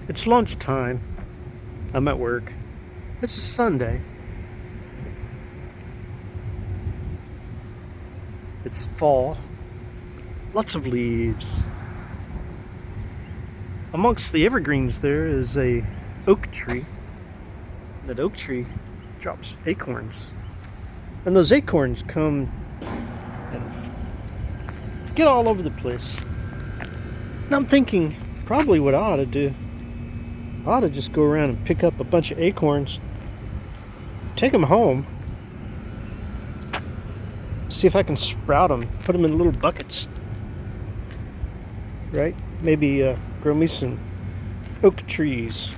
It's lunchtime. I'm at work. It's a Sunday. It's fall. Lots of leaves. Amongst the evergreens there is a oak tree. That oak tree drops acorns. And those acorns come and get all over the place. And I'm thinking probably what I ought to do, I ought to just go around and pick up a bunch of acorns, take them home, see if I can sprout them, put them in little buckets, right? Maybe grow me some oak trees.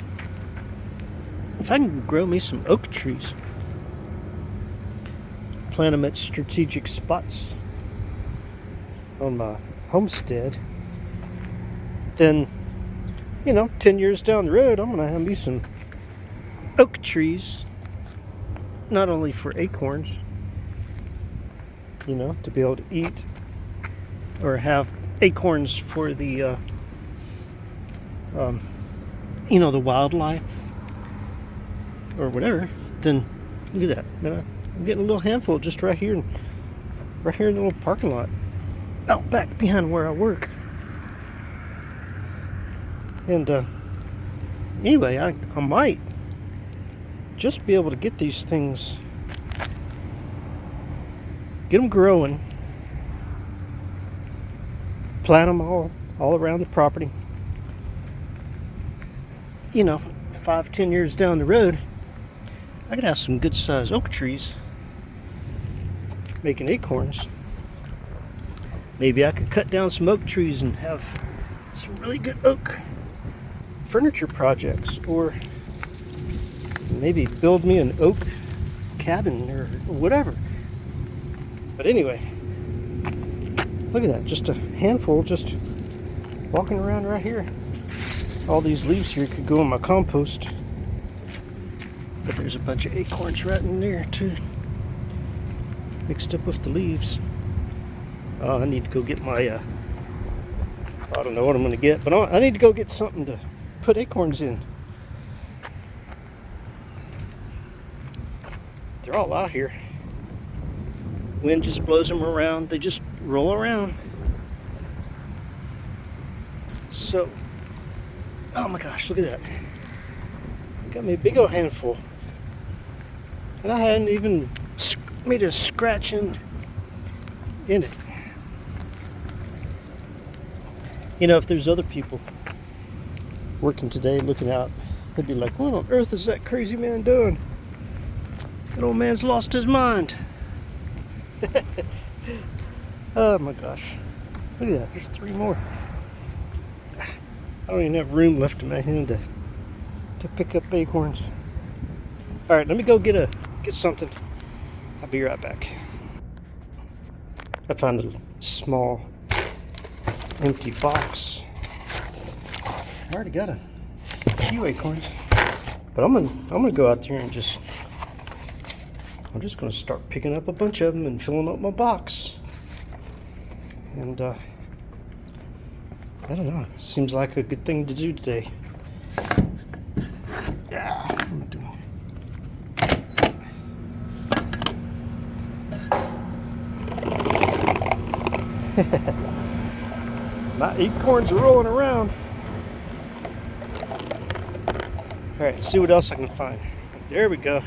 If I can grow me some oak trees, plant them at strategic spots on my homestead, then, 10 years down the road, I'm going to have me some oak trees, not only for acorns, to be able to eat, or have acorns for the, the wildlife, or whatever. Then, look at that. I'm getting a little handful just right here in the little parking lot, out back behind where I work. And anyway, I might just be able to get these things, get them growing, plant them all around the property. 5-10 years down the road, I could have some good sized oak trees making acorns. Maybe I could cut down some oak trees and have some really good oak furniture projects, or maybe build me an oak cabin or whatever. But anyway, look at that, just a handful just walking around right here. All these leaves here could go in my compost, but there's a bunch of acorns right in there too, mixed up with the leaves. I need to go get my I don't know what I'm going to get, but I need to go get something to put acorns in. They're all out here. Wind just blows them around. They just roll around. So, oh my gosh, look at that. Got me a big old handful. And I hadn't even made a scratch in it. If there's other people working today looking out, they'd be like, what on earth is that crazy man doing? That old man's lost his mind. Oh my gosh. Look at that, there's 3 more. I don't even have room left in my hand to pick up acorns. Alright, let me go get something. I'll be right back. I found a small empty box. I already got a few acorns, but I'm gonna go out there and I'm just gonna start picking up a bunch of them and filling up my box. And I don't know, seems like a good thing to do today. Yeah, I'm doing. My acorns are rolling around. Alright, see what else I can find. There we go.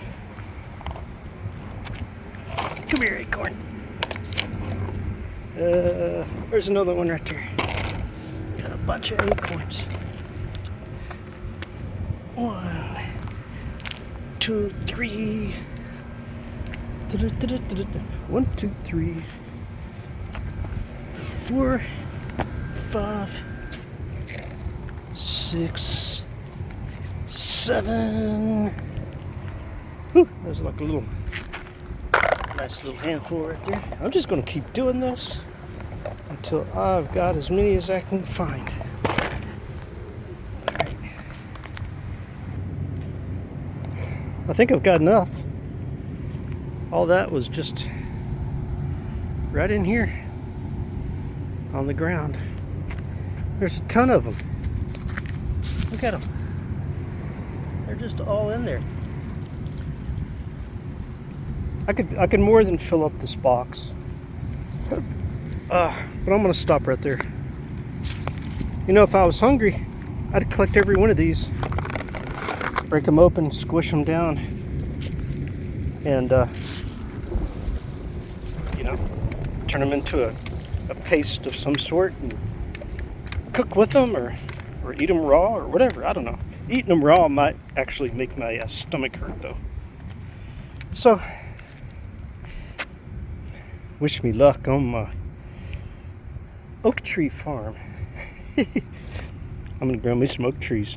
Come here, acorn. There's another one right there. Got a bunch of acorns. 1, 2, 3. 1, 2, 3. 4, 5, 6, 7. Whew, there's like a nice little handful right there. I'm just going to keep doing this until I've got as many as I can find. Right. I think I've got enough. All that was just right in here on the ground. There's a ton of them. Look at them. They're just all in there. I could more than fill up this box. But I'm gonna stop right there. You know, if I was hungry, I'd collect every one of these, break them open, squish them down, and you know, turn them into a paste of some sort and cook with them, or eat them raw, or whatever. I don't know. Eating them raw might actually make my stomach hurt, though. So, wish me luck on my oak tree farm. I'm gonna grow me some oak trees.